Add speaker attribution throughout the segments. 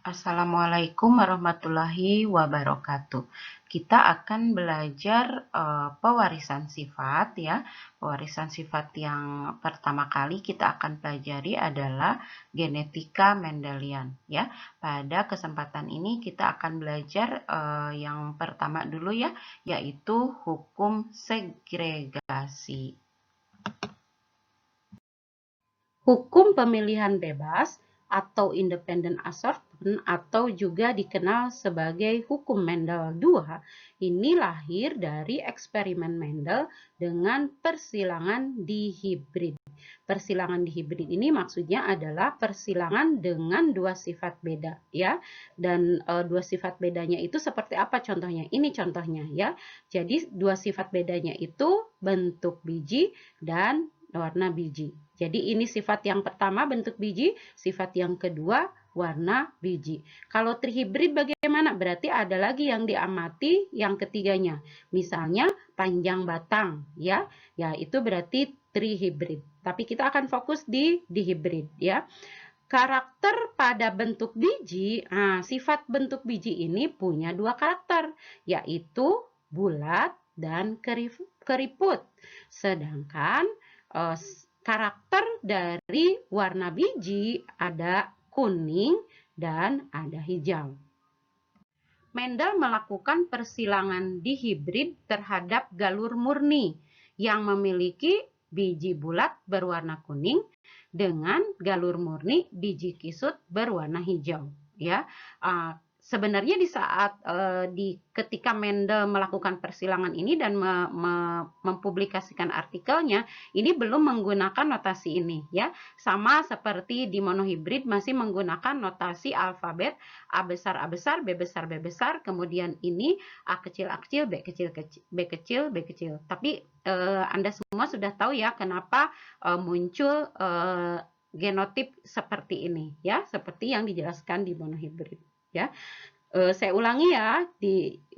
Speaker 1: Assalamualaikum warahmatullahi wabarakatuh. Kita akan belajar pewarisan sifat ya. Pewarisan sifat yang pertama kali kita akan pelajari adalah genetika Mendelian ya. Pada kesempatan ini kita akan belajar yang pertama dulu ya, yaitu hukum segregasi. Hukum pemilihan bebas atau independent assortment atau juga dikenal sebagai hukum Mendel II ini lahir dari eksperimen Mendel dengan persilangan dihibrid. Persilangan dihibrid ini maksudnya adalah persilangan dengan dua sifat beda ya. Dan dua sifat bedanya itu seperti apa contohnya? Ini contohnya ya. Jadi dua sifat bedanya itu bentuk biji dan warna biji. Jadi ini sifat yang pertama bentuk biji, sifat yang kedua warna biji. Kalau trihibrid bagaimana? Berarti ada lagi yang diamati yang ketiganya. Misalnya panjang batang ya. Ya itu berarti trihibrid. Tapi kita akan fokus di dihibrid ya. Karakter pada bentuk biji, sifat bentuk biji ini punya dua karakter, yaitu bulat dan keriput. Sedangkan karakter dari warna biji ada kuning dan ada hijau. Mendel melakukan persilangan dihibrid terhadap galur murni yang memiliki biji bulat berwarna kuning dengan galur murni biji kisut berwarna hijau. Ya, sebenarnya di saat ketika Mendel melakukan persilangan ini dan mempublikasikan artikelnya, ini belum menggunakan notasi ini ya. Sama seperti di monohibrid masih menggunakan notasi alfabet A besar, B besar, B besar, kemudian ini A kecil, B kecil, B kecil, B kecil. Tapi Anda semua sudah tahu ya kenapa muncul genotip seperti ini ya, seperti yang dijelaskan di monohibrid. Ya, saya ulangi ya.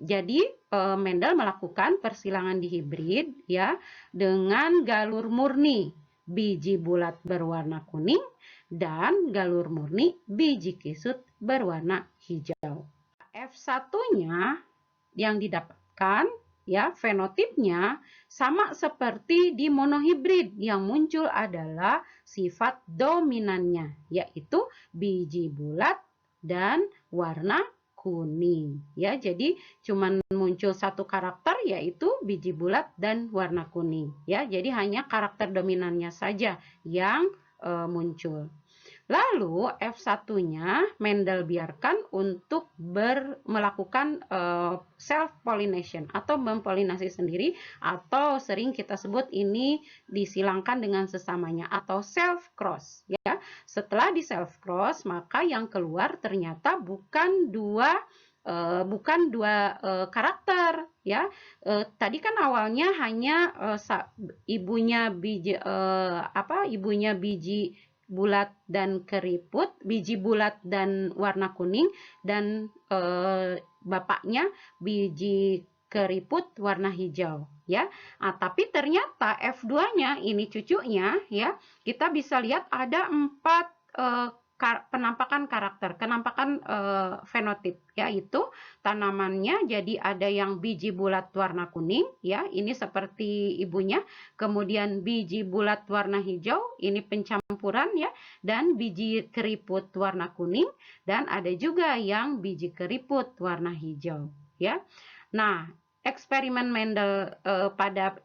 Speaker 1: Jadi Mendel melakukan persilangan dihibrid ya dengan galur murni biji bulat berwarna kuning dan galur murni biji kisut berwarna hijau. F1-nya yang didapatkan ya fenotipnya sama seperti di monohibrid, yang muncul adalah sifat dominannya yaitu biji bulat dan warna kuning ya. Jadi cuman muncul satu karakter yaitu biji bulat dan warna kuning ya. Jadi hanya karakter dominannya saja yang muncul. Lalu F1-nya Mendel biarkan untuk melakukan self pollination atau mempolinasi sendiri, atau sering kita sebut ini disilangkan dengan sesamanya atau self cross ya. Setelah di self cross maka yang keluar ternyata bukan dua karakter ya. Tadi kan awalnya hanya ibunya biji bulat dan keriput, biji bulat dan warna kuning, dan bapaknya biji keriput warna hijau ya. Tapi ternyata F2-nya ini cucunya ya, kita bisa lihat ada 4 penampakan karakter, penampakan fenotip, yaitu tanamannya jadi ada yang biji bulat warna kuning ya, ini seperti ibunya, kemudian biji bulat warna hijau, ini pencampuran ya, dan biji keriput warna kuning, dan ada juga yang biji keriput warna hijau ya. Nah, eksperimen Mendel pada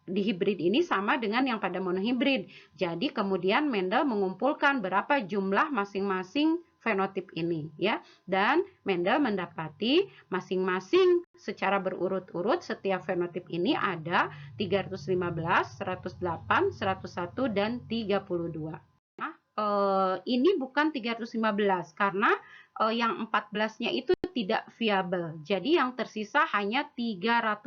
Speaker 1: dihibrid ini sama dengan yang pada monohibrid. Jadi kemudian Mendel mengumpulkan berapa jumlah masing-masing fenotip ini ya, dan Mendel mendapati masing-masing secara berurut-urut setiap fenotip ini ada 315, 108, 101 dan 32. Nah, ini bukan 315 karena yang 14-nya itu tidak viabel. Jadi yang tersisa hanya 301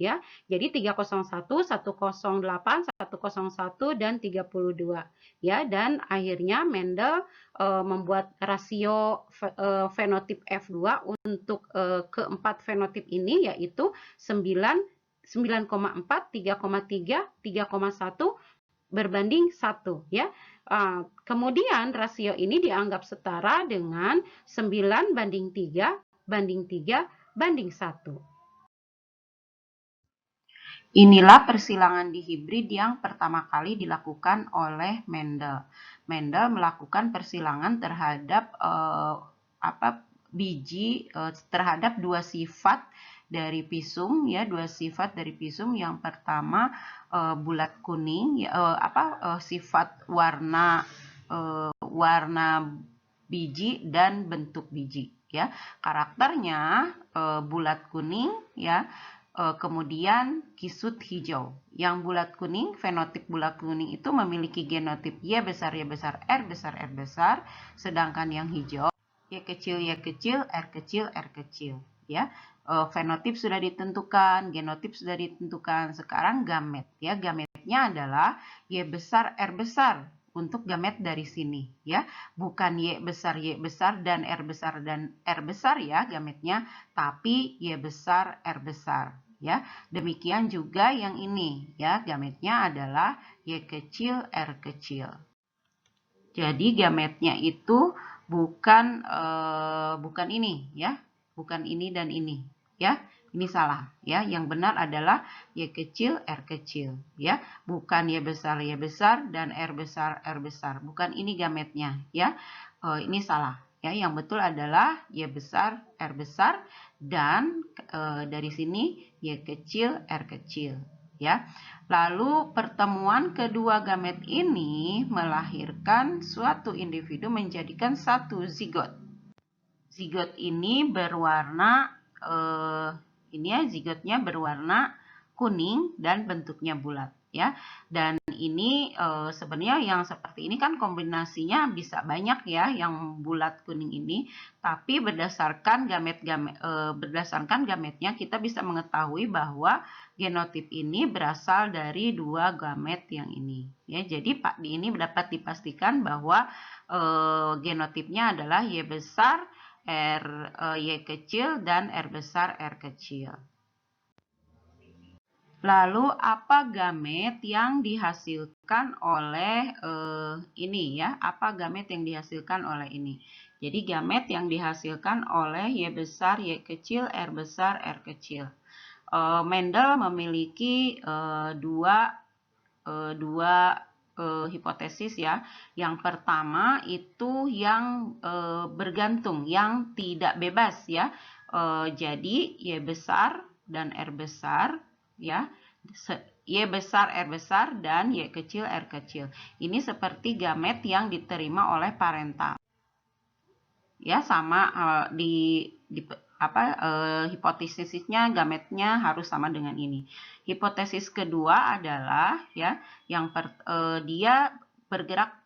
Speaker 1: ya. Jadi 301, 108, 101 dan 32 ya. Dan akhirnya Mendel membuat rasio fenotip F2 untuk keempat fenotip ini yaitu 9,4, 3,3, 3,1 berbanding 1 ya. Kemudian rasio ini dianggap setara dengan 9:3:3:1. Inilah persilangan di hibrid yang pertama kali dilakukan oleh Mendel. Mendel melakukan persilangan terhadap biji terhadap dua sifat dari pisum, ya, dua sifat dari pisum. Yang pertama bulat kuning, sifat warna biji dan bentuk biji, ya. Karakternya bulat kuning, ya. Kemudian kisut hijau. Yang bulat kuning, fenotip bulat kuning itu memiliki genotip Y besar, Y besar, R besar, R besar. Sedangkan yang hijau, Y kecil, Y kecil, R kecil, R kecil. Ya, fenotip sudah ditentukan, genotip sudah ditentukan. Sekarang gamet, ya, gametnya adalah Y besar, R besar untuk gamet dari sini, ya, bukan Y besar dan R besar ya gametnya, tapi Y besar, R besar. Ya, demikian juga yang ini, ya, gametnya adalah Y kecil, R kecil. Jadi gametnya itu bukan ini, ya, bukan ini dan ini, ya. Ini salah, ya. Yang benar adalah Y kecil, R kecil, ya. Bukan Y besar dan R besar, R besar. Bukan ini gametnya, ya. Ini salah, ya. Yang betul adalah Y besar, R besar, dan dari sini Y kecil, R kecil, ya. Lalu pertemuan kedua gamet ini melahirkan suatu individu menjadikan satu zigot. Zigot ini berwarna zigotnya berwarna kuning dan bentuknya bulat, ya. Dan ini sebenarnya yang seperti ini kan kombinasinya bisa banyak, ya, yang bulat kuning ini. Tapi berdasarkan gametnya kita bisa mengetahui bahwa genotip ini berasal dari dua gamet yang ini, ya. Jadi di ini dapat dipastikan bahwa genotipnya adalah Y besar, Y kecil, dan R besar, R kecil. Lalu apa gamet yang dihasilkan oleh ini, ya? Apa gamet yang dihasilkan oleh ini? Jadi gamet yang dihasilkan oleh Y besar, Y kecil, R besar, R kecil. Mendel memiliki dua hipotesis, ya. Yang pertama itu yang bergantung, yang tidak bebas, ya. Jadi Y besar dan R besar, ya, Y besar, R besar, dan Y kecil, R kecil. Ini seperti gamet yang diterima oleh parental, ya, sama hipotesisnya gametnya harus sama dengan ini. Hipotesis kedua adalah, ya, yang dia bergerak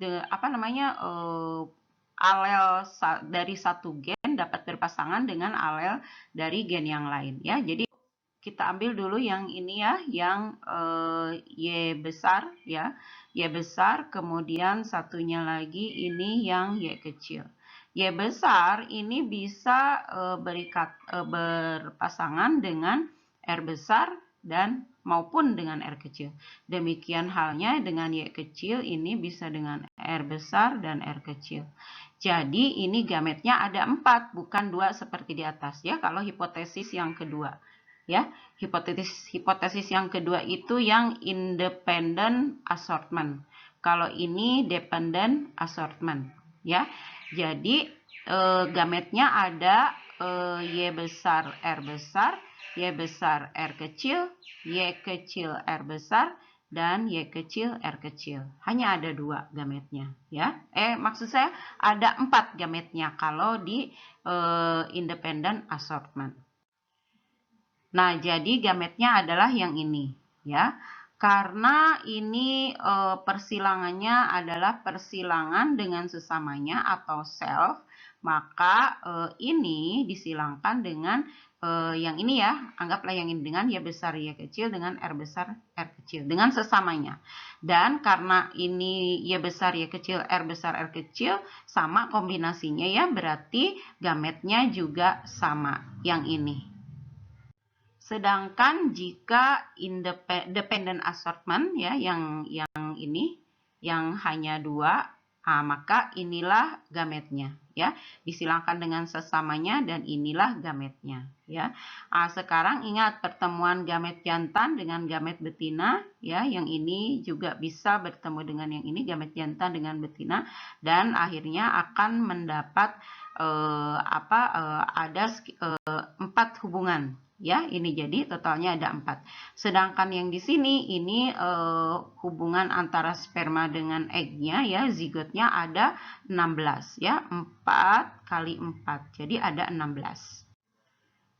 Speaker 1: alel dari satu gen dapat berpasangan dengan alel dari gen yang lain, ya. Jadi kita ambil dulu yang ini, ya, yang Y besar, ya, Y besar, kemudian satunya lagi ini yang Y kecil. Y besar ini bisa berpasangan dengan R besar dan maupun dengan R kecil. Demikian halnya dengan Y kecil ini bisa dengan R besar dan R kecil. Jadi ini gametnya ada 4, bukan 2 seperti di atas, ya, kalau hipotesis yang kedua. Ya, hipotesis yang kedua itu yang independent assortment. Kalau ini dependent assortment, ya. Jadi gametnya ada Y besar, R besar, Y besar, R kecil, Y kecil, R besar, dan Y kecil, R kecil. Hanya ada 2 gametnya, ya. Maksud saya ada 4 gametnya kalau di independent assortment. Nah, jadi gametnya adalah yang ini, ya. Karena ini persilangannya adalah persilangan dengan sesamanya atau self, maka ini disilangkan dengan yang ini, ya. Anggaplah yang ini dengan Y besar, Y kecil, dengan R besar, R kecil, dengan sesamanya. Dan karena ini Y besar, Y kecil, R besar, R kecil, sama kombinasinya, ya, berarti gametnya juga sama yang ini. Sedangkan jika dependent assortment, ya, yang ini, yang hanya 2, maka inilah gametnya ya. Disilangkan dengan sesamanya dan inilah gametnya ya. Sekarang ingat pertemuan gamet jantan dengan gamet betina ya, yang ini juga bisa bertemu dengan yang ini, gamet jantan dengan betina, dan akhirnya akan mendapat ada 4 hubungan ya. Ini jadi totalnya ada 4. Sedangkan yang di sini ini hubungan antara sperma dengan egg-nya ya, zigotnya ada 16 ya, 4 kali 4. Jadi ada 16.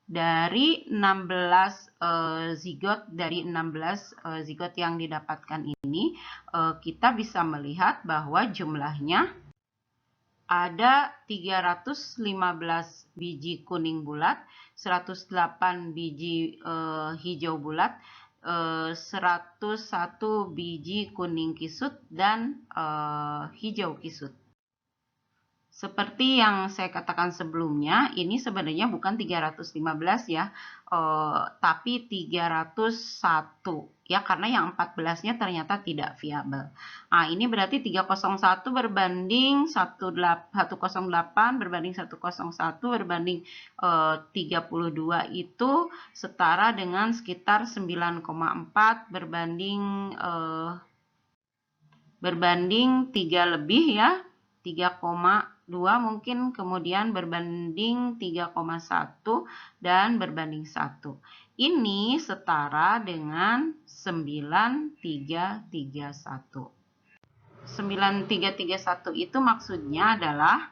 Speaker 1: Dari 16 zigot yang didapatkan ini, kita bisa melihat bahwa jumlahnya ada 315 biji kuning bulat, 108 biji hijau bulat, 101 biji kuning kisut, dan hijau kisut. Seperti yang saya katakan sebelumnya, ini sebenarnya bukan 315 ya, tapi 301 ya, karena yang 14-nya ternyata tidak viabel. Ini berarti 301 berbanding 108 berbanding 101 berbanding 32 itu setara dengan sekitar 9,4 berbanding 3 lebih ya, 3,2 mungkin, kemudian berbanding 3,1 dan berbanding 1. Ini setara dengan 9331. 9331 itu maksudnya adalah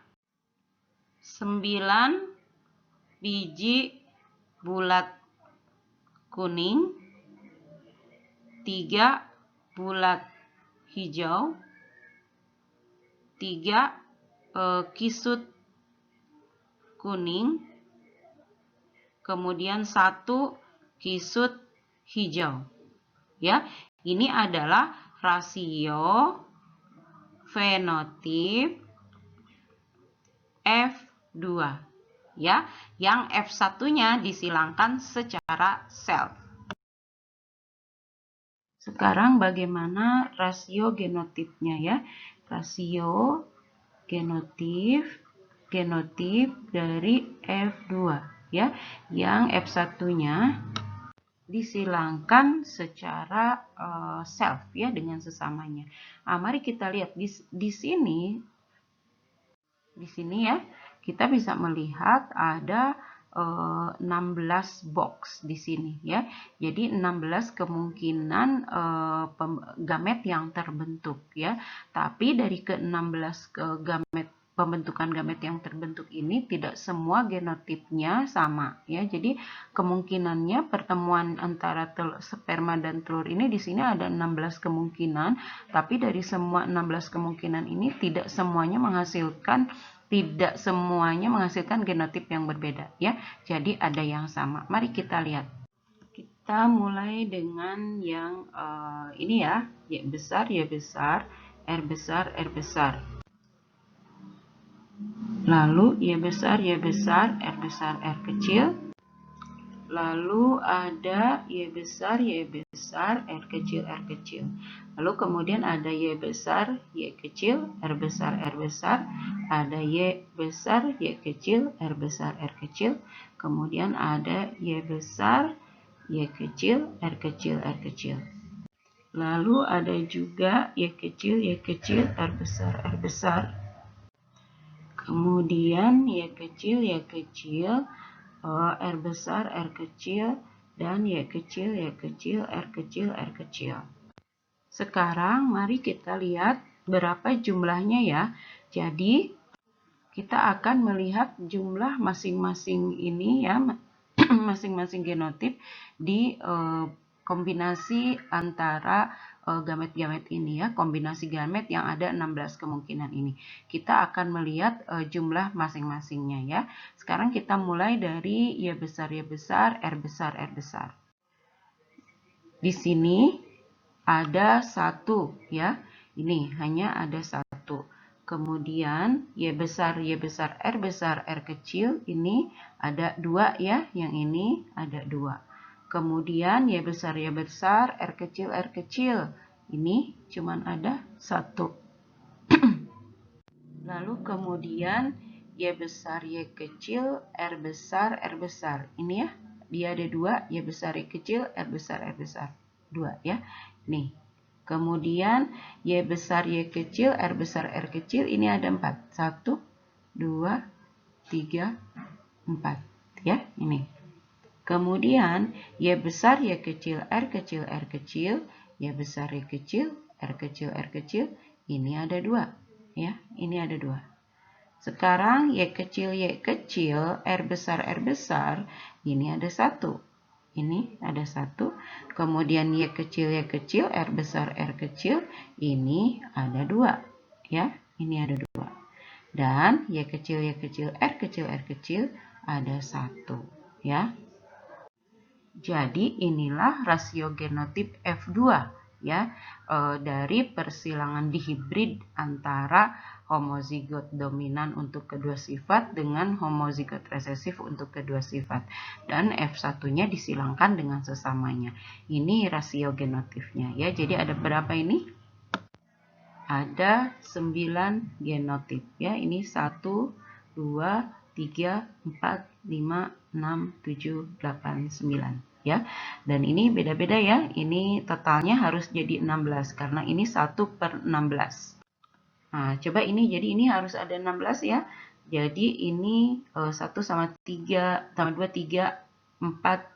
Speaker 1: 9 biji bulat kuning, 3 bulat hijau, 3 kisut kuning, kemudian 1 kisut hijau. Ya, ini adalah rasio fenotip F2 ya, yang F1-nya disilangkan secara self. Sekarang bagaimana rasio genotipnya ya? Rasio genotip dari F2 ya, yang F1-nya disilangkan secara self ya, dengan sesamanya. Mari kita lihat di sini ya, kita bisa melihat ada 16 box di sini ya. Jadi 16 kemungkinan gamet yang terbentuk ya. Tapi dari ke-16 pembentukan gamet yang terbentuk ini tidak semua genotipnya sama ya. Jadi kemungkinannya pertemuan antara sperma dan telur ini di sini ada 16 kemungkinan, tapi dari semua 16 kemungkinan ini tidak semuanya menghasilkan genotip yang berbeda ya. Jadi ada yang sama. Mari kita lihat. Kita mulai dengan yang ini ya, Y besar, Y besar, R besar, R besar. Lalu Y besar, Y besar, R besar, R kecil. Lalu ada Y besar, Y besar, R kecil, R kecil. Lalu kemudian ada Y besar, Y kecil, R besar, R besar. Ada Y besar, Y kecil, R besar, R kecil. Kemudian ada Y besar, Y kecil, R kecil, R kecil. Lalu ada juga Y kecil, R besar, R besar. Kemudian Y kecil, R besar, R kecil, dan Y kecil, R kecil, R kecil. Sekarang mari kita lihat berapa jumlahnya ya. Jadi kita akan melihat jumlah masing-masing ini ya, masing-masing genotip di kombinasi antara gamet-gamet ini ya, kombinasi gamet yang ada 16 kemungkinan ini. Kita akan melihat jumlah masing-masingnya ya. Sekarang kita mulai dari Y besar, R besar, R besar. Di sini ada 1 ya. Ini hanya ada 1. Kemudian Y besar, R besar, R kecil, ini ada 2 ya, yang ini ada 2. Kemudian Y besar, R kecil, Ini cuman ada 1. Lalu kemudian Y besar Y kecil, R besar R besar. Ini ya, dia ada 2, Y besar Y kecil, R besar R besar. 2 ya. Nih. Kemudian Y besar Y kecil, R besar R kecil, ini ada 4. 1, 2, 3, 4. Ya, ini. Kemudian Y besar Y kecil, R kecil, R kecil, Y besar Y kecil, R kecil, R kecil, ini ada 2. Ya, ini ada 2. Sekarang Y kecil, R besar, ini ada 1. Ini ada 1. Kemudian Y kecil, R besar, R kecil, ini ada 2. Ya, ini ada 2. Dan Y kecil, R kecil, ada 1. Ya. Jadi inilah rasio genotip F2 ya, dari persilangan dihibrid antara homozigot dominan untuk kedua sifat dengan homozigot resesif untuk kedua sifat, dan F1-nya disilangkan dengan sesamanya. Ini rasio genotipnya ya. Jadi ada berapa ini? Ada 9 genotip ya. Ini 1, 2, 3, 4, 5, 6, 7, 8, 9 ya. Dan ini beda-beda ya. Ini totalnya harus jadi 16 karena ini 1/16. Nah, coba ini, jadi ini harus ada 16 ya. Jadi ini 1 sama 3 tambah 2, 3, 4,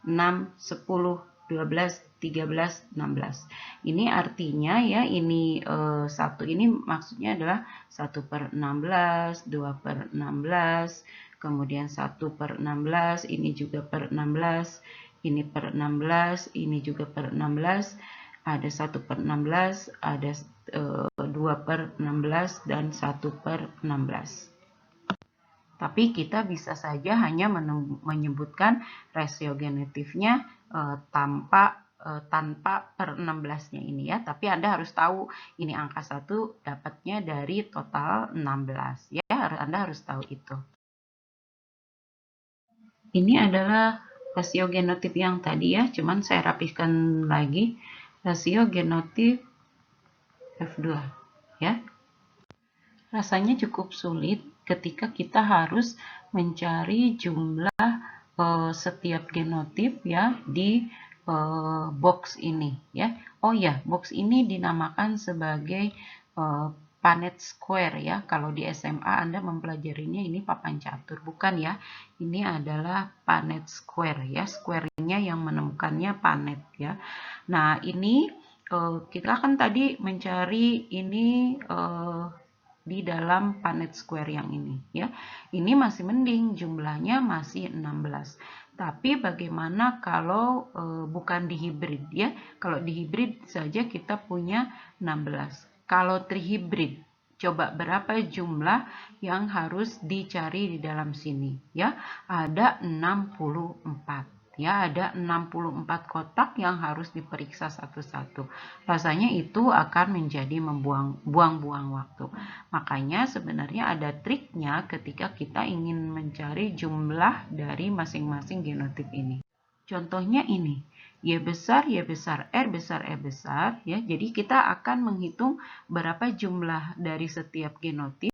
Speaker 1: 6, 10, 12, 13, 16. Ini artinya ya, ini 1 ini maksudnya adalah 1/16, 2/16, kemudian 1/16, ini juga per 16, ini per 16, ini juga per 16, ada 1/16, ada 2/16, dan 1/16. Tapi kita bisa saja hanya menyebutkan rasio genotipnya tanpa per 16-nya ini ya. Tapi Anda harus tahu ini angka 1 dapatnya dari total 16 ya. Anda harus tahu itu. Ini adalah rasio genotip yang tadi ya, cuman saya rapihkan lagi. Rasio genotip F2 ya. Rasanya cukup sulit ketika kita harus mencari jumlah setiap genotip ya di box ini ya. Oh ya, box ini dinamakan sebagai Punnett square ya. Kalau di SMA Anda mempelajarinya ini papan catur, bukan ya. Ini adalah Punnett square ya. Square-nya yang menemukannya Punnett ya. Nah, ini kita kan tadi mencari ini di dalam Punnett square yang ini ya. Ini masih mending, jumlahnya masih 16. Tapi bagaimana kalau bukan dihibrid ya? Kalau dihibrid saja kita punya 16. Kalau trihibrid, coba berapa jumlah yang harus dicari di dalam sini ya? Ada 64. Ya, ada 64 kotak yang harus diperiksa satu-satu. Rasanya itu akan menjadi buang-buang waktu. Makanya sebenarnya ada triknya ketika kita ingin mencari jumlah dari masing-masing genotip ini. Contohnya ini, Y besar, R besar, E besar. Ya, jadi kita akan menghitung berapa jumlah dari setiap genotip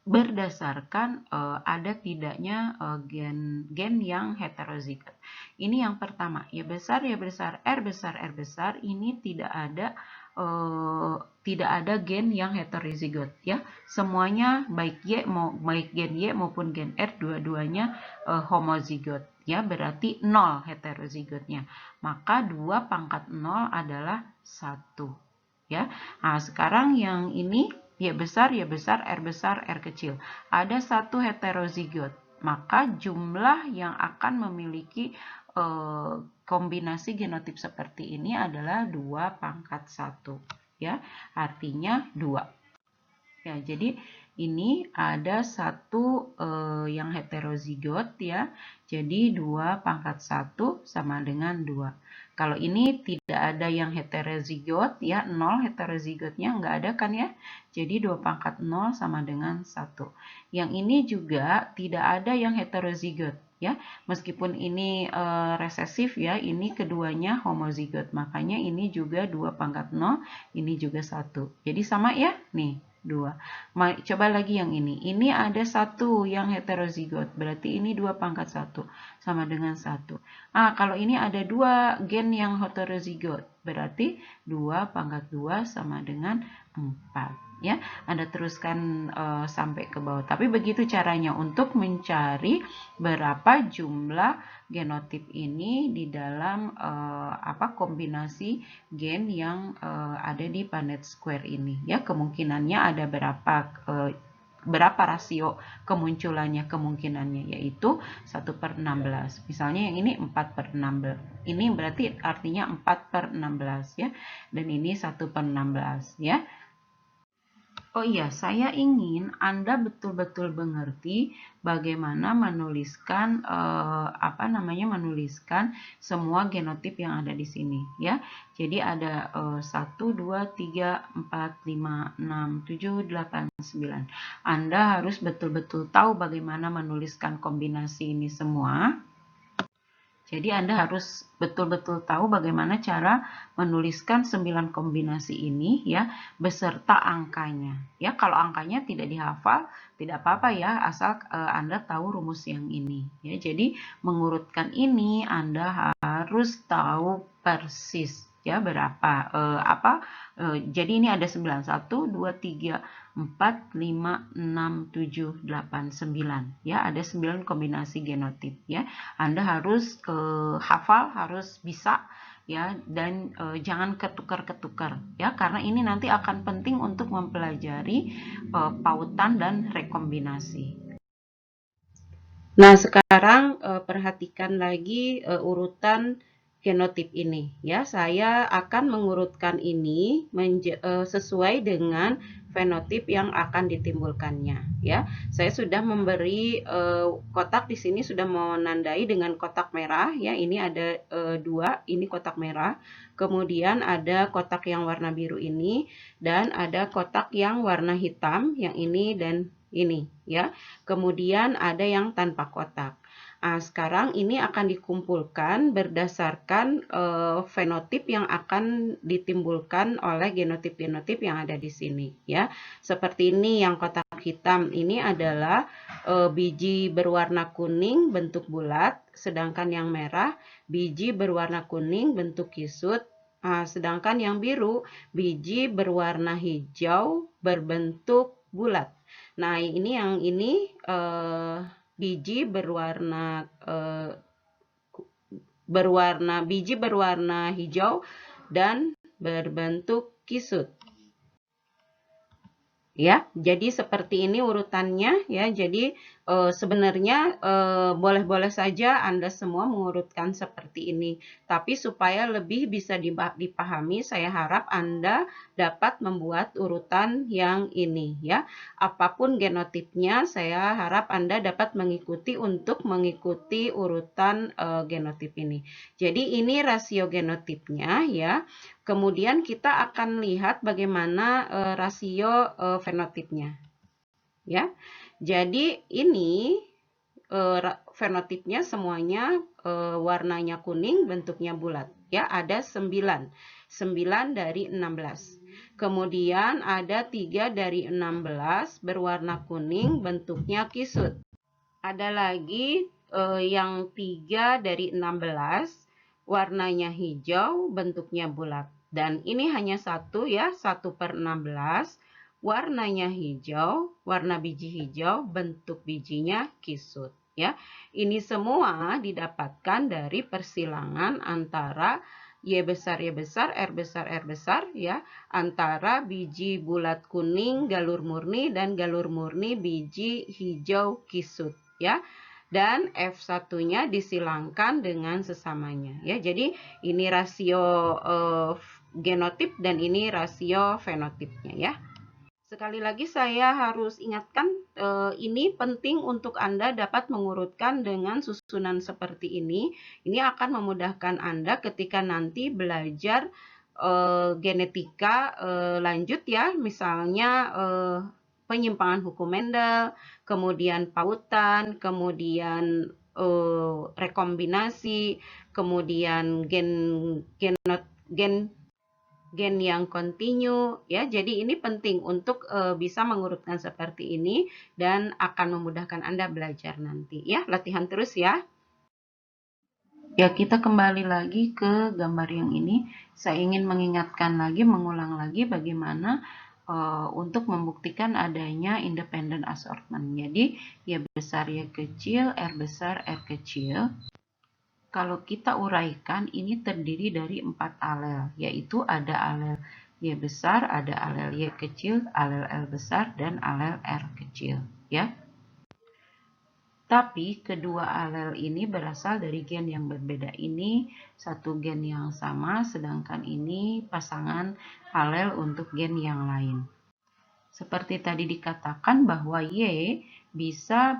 Speaker 1: berdasarkan ada tidaknya gen yang heterozigot. Ini yang pertama, Y besar, R besar, R besar. Ini tidak ada gen yang heterozigot ya. Semuanya baik gen Y maupun gen R dua-duanya homozigot ya, berarti 0 heterozigotnya. Maka 2 pangkat 0 adalah 1 ya. Nah, sekarang yang ini Y besar, R besar, R kecil. Ada 1 heterozigot. Maka jumlah yang akan memiliki kombinasi genotip seperti ini adalah 2 pangkat 1. Ya, artinya 2. Ya, jadi ini ada 1 yang heterozigot ya. Jadi 2 pangkat 1 sama dengan 2. Kalau ini tidak ada yang heterozigot ya, 0 heterozigotnya nggak ada kan ya. Jadi 2 pangkat 0 sama dengan 1. Yang ini juga tidak ada yang heterozigot. ya. Meskipun ini resesif ya, ini keduanya homozigot. Makanya ini juga 2 pangkat 0, ini juga 1. Jadi sama ya, nih 2. Coba lagi yang ini. Ini ada 1 yang heterozigot, berarti ini 2 pangkat 1 sama dengan 1. Kalau ini ada 2 gen yang heterozigot, berarti 2 pangkat 2 sama dengan 4. Ya, Anda teruskan sampai ke bawah. Tapi begitu caranya untuk mencari berapa jumlah genotip ini di dalam kombinasi gen yang ada di Punnett square ini. Ya, kemungkinannya ada berapa rasio kemunculannya, kemungkinannya yaitu 1/16. Misalnya yang ini 4/16. Ini berarti artinya 4/16 ya. Dan ini 1/16 ya. Oh iya, saya ingin Anda betul-betul mengerti bagaimana menuliskan menuliskan semua genotip yang ada di sini ya. Jadi ada 1 2 3 4 5 6 7 8 9. Anda harus betul-betul tahu bagaimana menuliskan kombinasi ini semua. Jadi Anda harus betul-betul tahu bagaimana cara menuliskan 9 kombinasi ini ya, beserta angkanya. Ya, kalau angkanya tidak dihafal, tidak apa-apa ya, asal Anda tahu rumus yang ini. Ya, jadi mengurutkan ini Anda harus tahu persis ya berapa jadi ini ada 9, 1 2 3 4 5 6 7 8 9 ya, ada 9 kombinasi genotip ya. Anda harus hafal, harus bisa ya, dan jangan ketukar-ketukar ya, karena ini nanti akan penting untuk mempelajari pautan dan rekombinasi. Nah, sekarang perhatikan lagi urutan genotip ini ya. Saya akan mengurutkan ini sesuai dengan fenotip yang akan ditimbulkannya ya. Saya sudah memberi kotak di sini, sudah menandai dengan kotak merah ya. Ini ada 2, ini kotak merah. Kemudian ada kotak yang warna biru ini, dan ada kotak yang warna hitam yang ini dan ini ya. Kemudian ada yang tanpa kotak. Sekarang ini akan dikumpulkan berdasarkan fenotip yang akan ditimbulkan oleh genotip-genotip yang ada di sini ya. Seperti ini yang kotak hitam ini adalah biji berwarna kuning bentuk bulat, sedangkan yang merah biji berwarna kuning bentuk kisut. Sedangkan yang biru biji berwarna hijau berbentuk bulat. Nah, ini yang ini biji berwarna hijau dan berbentuk kisut. Ya, jadi seperti ini urutannya ya. Jadi sebenarnya boleh-boleh saja Anda semua mengurutkan seperti ini. Tapi supaya lebih bisa dipahami, saya harap Anda dapat membuat urutan yang ini ya. Apapun genotipnya, saya harap Anda dapat mengikuti urutan genotip ini. Jadi ini rasio genotipnya ya. Kemudian kita akan lihat bagaimana rasio fenotipnya. Ya. Jadi ini fenotipnya semuanya warnanya kuning, bentuknya bulat. Ya, ada 9. 9 dari 16. Kemudian ada 3 dari 16 berwarna kuning, bentuknya kisut. Ada lagi yang 3 dari 16 warnanya hijau, bentuknya bulat. Dan ini hanya satu ya, 1/16. Warnanya hijau, warna biji hijau, bentuk bijinya kisut. Ya, ini semua didapatkan dari persilangan antara Y besar Y besar, R besar R besar ya, antara biji bulat kuning galur murni dan galur murni biji hijau kisut ya. Dan F1-nya disilangkan dengan sesamanya ya. Jadi ini rasio genotip dan ini rasio fenotipnya ya. Sekali lagi saya harus ingatkan ini penting untuk Anda dapat mengurutkan dengan susunan seperti ini. Ini akan memudahkan Anda ketika nanti belajar genetika lanjut ya, misalnya penyimpangan hukum Mendel, kemudian pautan, kemudian rekombinasi, kemudian gen yang kontinu ya. Jadi ini penting untuk bisa mengurutkan seperti ini dan akan memudahkan Anda belajar nanti ya. Latihan terus ya. Ya, kita kembali lagi ke gambar yang ini. Saya ingin mengingatkan lagi, mengulang lagi bagaimana untuk membuktikan adanya independent assortment. Jadi, Y besar Y kecil, R besar R kecil. Kalau kita uraikan, ini terdiri dari 4 alel, yaitu ada alel Y besar, ada alel Y kecil, alel L besar, dan alel R kecil. Ya. Tapi kedua alel ini berasal dari gen yang berbeda. Ini satu gen yang sama, sedangkan ini pasangan alel untuk gen yang lain. Seperti tadi dikatakan bahwa Y bisa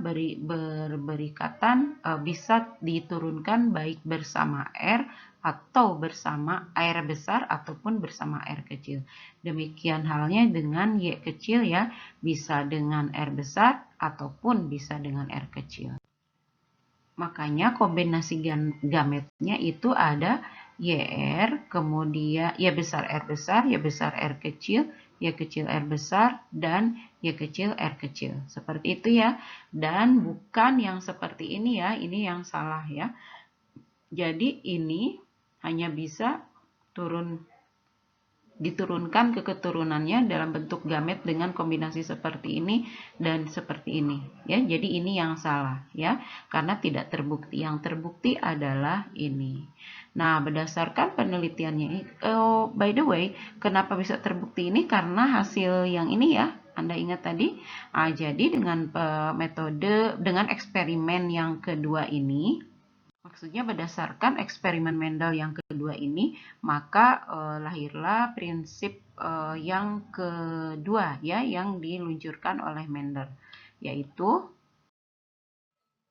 Speaker 1: berikatan, bisa diturunkan baik bersama R atau bersama R besar ataupun bersama R kecil. Demikian halnya dengan Y kecil ya, bisa dengan R besar ataupun bisa dengan R kecil. Makanya kombinasi gametnya itu ada YR, kemudian Y besar R besar, Y besar R kecil, Y kecil R besar, dan Y kecil R kecil. Seperti itu ya. Dan bukan yang seperti ini ya, ini yang salah ya. Jadi ini hanya bisa diturunkan ke keturunannya dalam bentuk gamet dengan kombinasi seperti ini dan seperti ini ya. Jadi ini yang salah ya, karena tidak terbukti. Yang terbukti adalah ini. Nah, berdasarkan penelitiannya, by the way, kenapa bisa terbukti ini? Karena hasil yang ini ya, Anda ingat tadi. Jadi dengan metode, dengan eksperimen yang kedua ini, maksudnya berdasarkan eksperimen Mendel yang kedua ini, maka lahirlah prinsip yang kedua ya, yang diluncurkan oleh Mendel, yaitu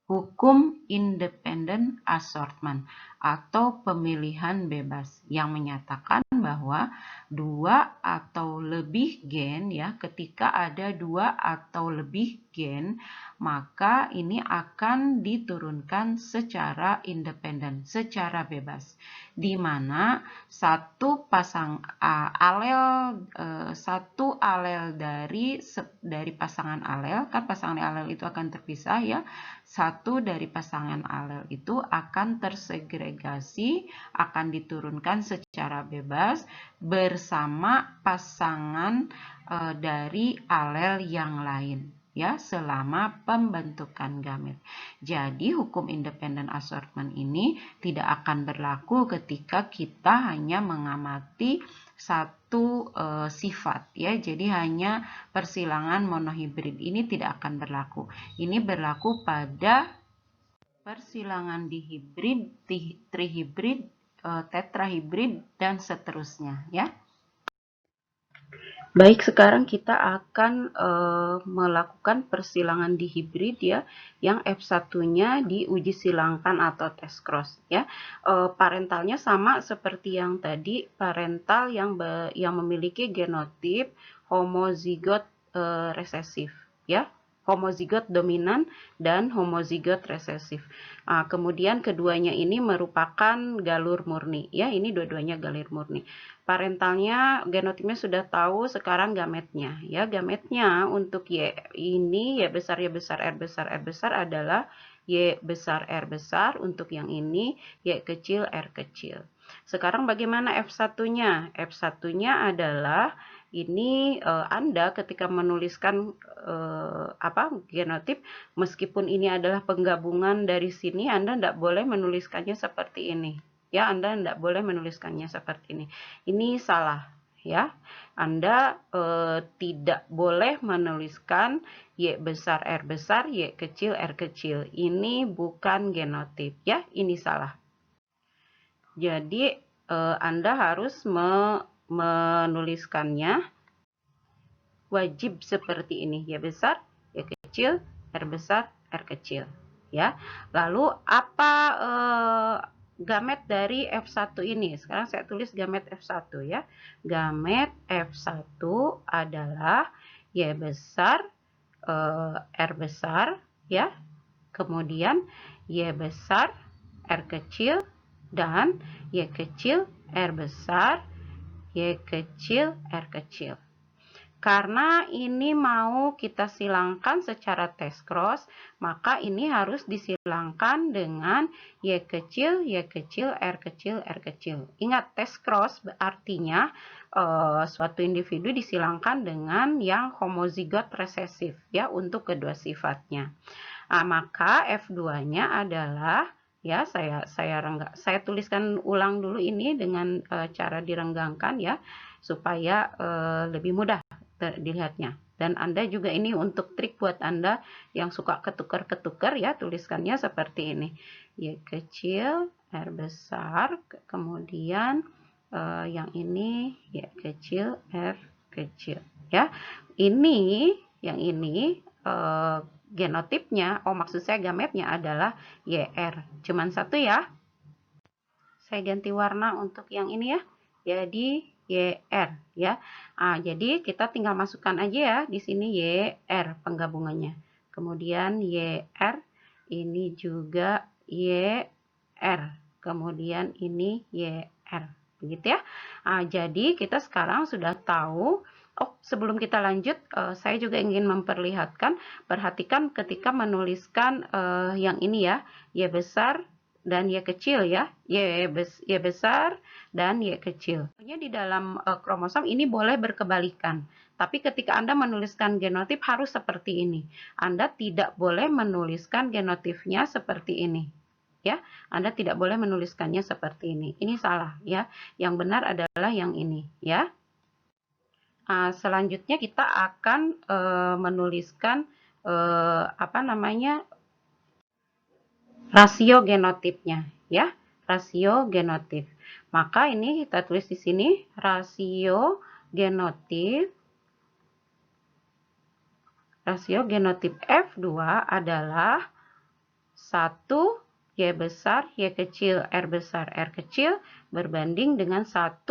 Speaker 1: hukum independent assortment atau pemilihan bebas, yang menyatakan bahwa dua atau lebih gen ya, ketika ada dua atau lebih gen, maka ini akan diturunkan secara independen, secara bebas, di mana satu alel dari pasangan alel, kan pasangan alel itu akan terpisah ya, satu dari pasangan alel itu akan tersegregasi, akan diturunkan secara bebas bersama pasangan dari alel yang lain ya, selama pembentukan gamet. Jadi hukum independent assortment ini tidak akan berlaku ketika kita hanya mengamati satu sifat ya. Jadi hanya persilangan monohibrid ini tidak akan berlaku. Ini berlaku pada persilangan dihibrid, trihibrid, tetrahibrid, dan seterusnya ya. Baik, sekarang kita akan melakukan persilangan dihibrid ya, yang F1-nya diuji silangkan atau test cross ya. Parentalnya sama seperti yang tadi, parental yang memiliki genotip homozigot resesif ya. Homozigot dominan dan homozigot resesif. Kemudian keduanya ini merupakan galur murni ya, ini dua-duanya galur murni. Parentalnya, genotipnya sudah tahu, sekarang gametnya ya. Gametnya untuk Y ini Y besar Y besar R besar R besar adalah Y besar R besar, untuk yang ini Y kecil R kecil. Sekarang bagaimana F1-nya? F1-nya adalah ini Anda ketika menuliskan genotip, meskipun ini adalah penggabungan dari sini, Anda tidak boleh menuliskannya seperti ini. Ya, Anda tidak boleh menuliskannya seperti ini. Ini salah ya. Anda tidak boleh menuliskan Y besar R besar, Y kecil R kecil. Ini bukan genotip ya, ini salah. Jadi Anda harus menuliskannya wajib seperti ini, Y besar, Y kecil, R besar, R kecil ya. Lalu apa gamet dari F1 ini? Sekarang saya tulis gamet F1 ya. Gamet F1 adalah Y besar, R besar ya, kemudian Y besar, R kecil, dan Y kecil, R besar, Y kecil, R kecil. Karena ini mau kita silangkan secara test cross, maka ini harus disilangkan dengan Y kecil, R kecil, R kecil. Ingat, test cross artinya suatu individu disilangkan dengan yang homozigot resesif ya untuk kedua sifatnya. Nah, maka F2-nya adalah ya saya tuliskan ulang dulu ini dengan cara direnggangkan ya supaya lebih mudah dilihatnya. Dan Anda juga ini untuk trik buat Anda yang suka ketukar-ketukar ya, tuliskannya seperti ini. Y kecil, R besar, kemudian yang ini Y kecil, R kecil ya. Ini yang ini genotipnya, maksud saya gametnya adalah YR. Cuman satu ya. Saya ganti warna untuk yang ini ya. Jadi YR ya. Jadi kita tinggal masukkan aja ya di sini YR penggabungannya. Kemudian YR, ini juga YR. Kemudian ini YR. Begitu ya. Jadi kita sekarang sudah tahu. Sebelum kita lanjut, saya juga ingin memperlihatkan, perhatikan ketika menuliskan yang ini ya, Y besar dan Y kecil ya, Y besar dan Y kecil. Di dalam kromosom ini boleh berkebalikan, tapi ketika Anda menuliskan genotip harus seperti ini. Anda tidak boleh menuliskan genotipnya seperti ini. Ya, Anda tidak boleh menuliskannya seperti ini. Ini salah ya. Yang benar adalah yang ini ya. Selanjutnya kita akan menuliskan rasio genotipnya ya, rasio genotip. Maka ini kita tulis di sini rasio genotip F2 adalah 1 Y besar, Y kecil, R besar, R kecil berbanding dengan 1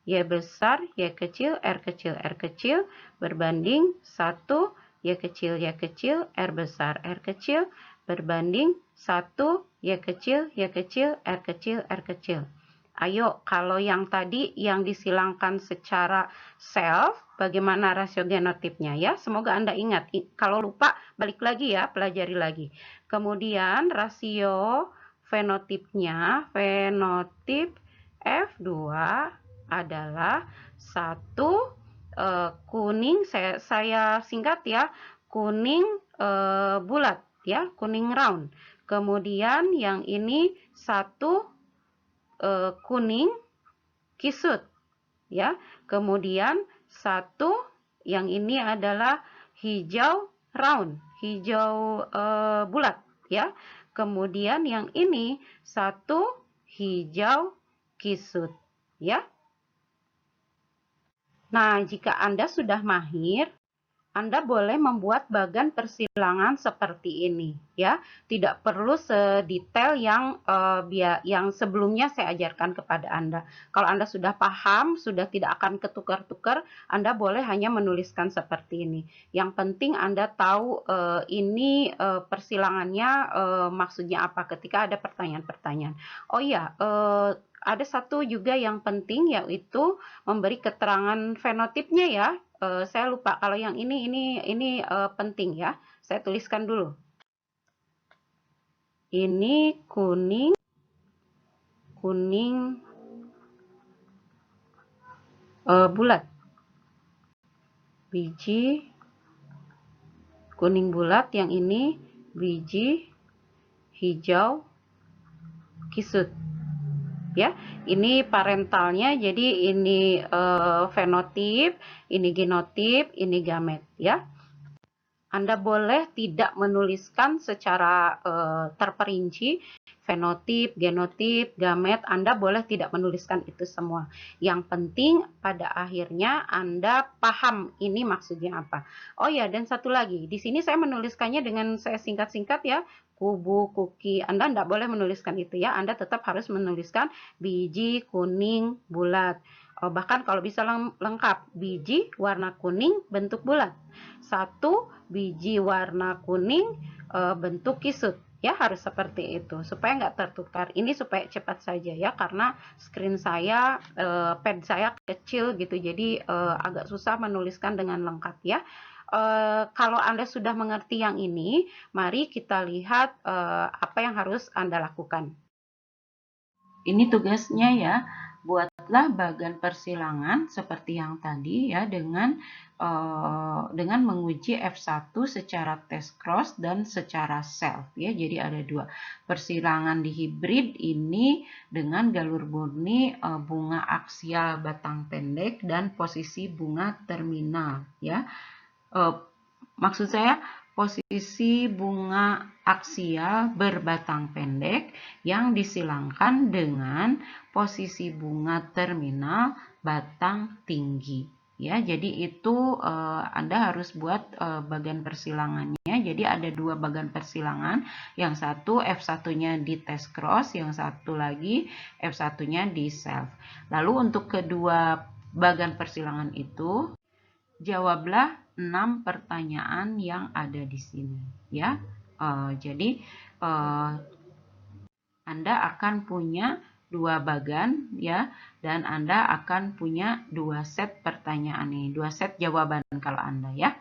Speaker 1: Y besar, Y kecil, R kecil, R kecil berbanding 1 Y kecil, Y kecil, R besar, R kecil berbanding 1 Y kecil, Y kecil, R kecil, R kecil. Ayo, kalau yang tadi yang disilangkan secara self, bagaimana rasio genotipnya ya? Semoga Anda ingat. Kalau lupa, balik lagi ya, pelajari lagi. Kemudian rasio fenotipnya, fenotip F2 adalah 1 kuning, saya singkat ya, kuning bulat ya, kuning round. Kemudian yang ini 1 kuning kisut ya. Kemudian 1 yang ini adalah hijau round, hijau bulat ya. Kemudian yang ini 1 hijau kisut ya. Nah, jika Anda sudah mahir, Anda boleh membuat bagan persilangan seperti ini ya. Tidak perlu sedetail yang sebelumnya saya ajarkan kepada Anda. Kalau Anda sudah paham, sudah tidak akan ketukar-tukar, Anda boleh hanya menuliskan seperti ini. Yang penting Anda tahu ini persilangannya maksudnya apa ketika ada pertanyaan-pertanyaan. Oh iya, ada satu juga yang penting, yaitu memberi keterangan fenotipnya ya. Saya lupa, kalau yang ini penting ya. Saya tuliskan dulu. Ini kuning bulat. Biji kuning bulat, yang ini biji hijau kisut. Ya, ini parentalnya, jadi ini fenotip, ini genotip, ini gamet ya. Anda boleh tidak menuliskan secara terperinci fenotip, genotip, gamet. Anda boleh tidak menuliskan itu semua. Yang penting pada akhirnya Anda paham ini maksudnya apa. Oh ya, dan satu lagi, di sini saya menuliskannya dengan saya singkat-singkat ya. Kubu, kuki, Anda tidak boleh menuliskan itu ya. Anda tetap harus menuliskan biji kuning bulat. Bahkan kalau bisa lengkap, biji warna kuning bentuk bulat. 1 biji warna kuning bentuk kisut. Ya, harus seperti itu supaya nggak tertukar. Ini supaya cepat saja ya, karena screen saya, pad saya kecil gitu, jadi agak susah menuliskan dengan lengkap ya. Kalau Anda sudah mengerti yang ini, mari kita lihat apa yang harus Anda lakukan. Ini tugasnya ya, buatlah bagan persilangan seperti yang tadi ya, dengan menguji F1 secara test cross dan secara self ya. Jadi ada dua persilangan di hibrid ini dengan galur murni, bunga aksial batang pendek dan posisi bunga terminal ya. Maksud saya posisi bunga aksial berbatang pendek yang disilangkan dengan posisi bunga terminal batang tinggi ya. Jadi itu Anda harus buat bagan persilangannya. Jadi ada dua bagan persilangan, yang satu F1-nya di test cross, yang satu lagi F1-nya di self. Lalu untuk kedua bagan persilangan itu, jawablah 6 pertanyaan yang ada di sini ya. Jadi Anda akan punya dua bagan ya, dan Anda akan punya dua set pertanyaan ini, dua set jawaban kalau Anda ya.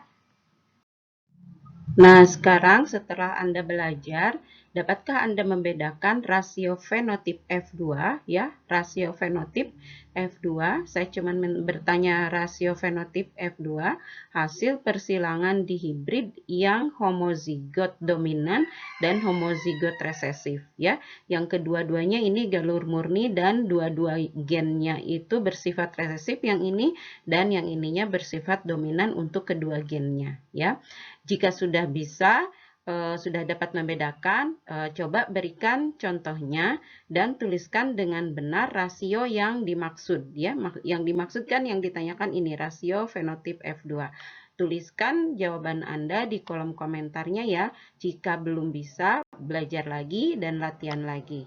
Speaker 1: Nah, sekarang setelah Anda belajar, dapatkah Anda membedakan rasio fenotip F2 ya? Rasio fenotip F2, saya cuma bertanya rasio fenotip F2, hasil persilangan di hibrid yang homozigot dominan dan homozigot resesif ya. Yang kedua-duanya ini galur murni dan dua-dua gennya itu bersifat resesif yang ini, dan yang ininya bersifat dominan untuk kedua gennya ya. Jika sudah bisa, sudah dapat membedakan, coba berikan contohnya dan tuliskan dengan benar rasio yang dimaksud ya. Yang dimaksudkan yang ditanyakan ini rasio fenotip F2. Tuliskan jawaban Anda di kolom komentarnya ya. Jika belum bisa, belajar lagi dan latihan lagi.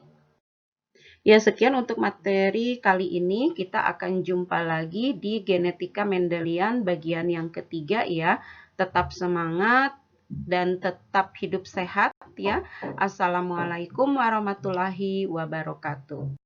Speaker 1: Ya, sekian untuk materi kali ini. Kita akan jumpa lagi di Genetika Mendelian bagian yang ketiga ya. Tetap semangat dan tetap hidup sehat ya. Assalamualaikum warahmatullahi wabarakatuh.